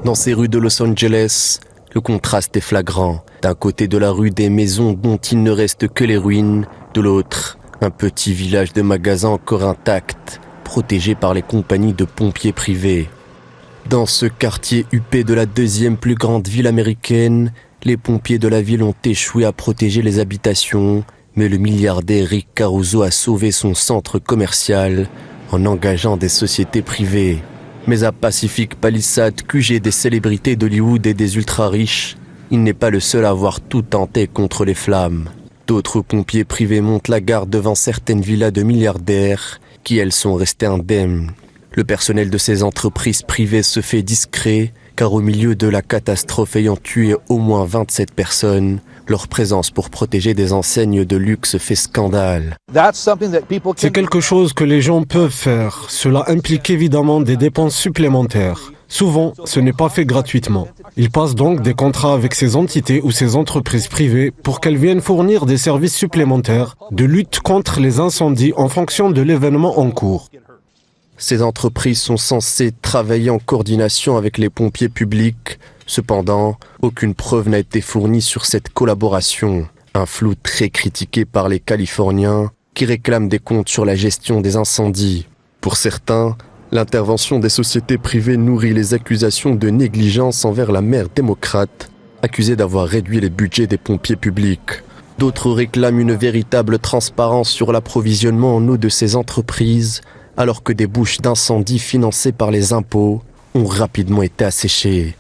Dans ces rues de Los Angeles, le contraste est flagrant. D'un côté de la rue, des maisons dont il ne reste que les ruines. De l'autre, un petit village de magasins encore intact, protégé par les compagnies de pompiers privés. Dans ce quartier huppé de la deuxième plus grande ville américaine, les pompiers de la ville ont échoué à protéger les habitations, mais le milliardaire Rick Caruso a sauvé son centre commercial en engageant des sociétés privées. Mais à Pacific Palisades, QG des célébrités d'Hollywood et des ultra-riches, il n'est pas le seul à avoir tout tenté contre les flammes. D'autres pompiers privés montent la garde devant certaines villas de milliardaires qui, elles, sont restées indemnes. Le personnel de ces entreprises privées se fait discret, car au milieu de la catastrophe ayant tué au moins 27 personnes, leur présence pour protéger des enseignes de luxe fait scandale. C'est quelque chose que les gens peuvent faire. Cela implique évidemment des dépenses supplémentaires. Souvent, ce n'est pas fait gratuitement. Ils passent donc des contrats avec ces entités ou ces entreprises privées pour qu'elles viennent fournir des services supplémentaires de lutte contre les incendies en fonction de l'événement en cours. Ces entreprises sont censées travailler en coordination avec les pompiers publics. Cependant, aucune preuve n'a été fournie sur cette collaboration. Un flou très critiqué par les Californiens qui réclament des comptes sur la gestion des incendies. Pour certains, l'intervention des sociétés privées nourrit les accusations de négligence envers la maire démocrate, accusée d'avoir réduit les budgets des pompiers publics. D'autres réclament une véritable transparence sur l'approvisionnement en eau de ces entreprises, alors que des bouches d'incendie financées par les impôts ont rapidement été asséchées.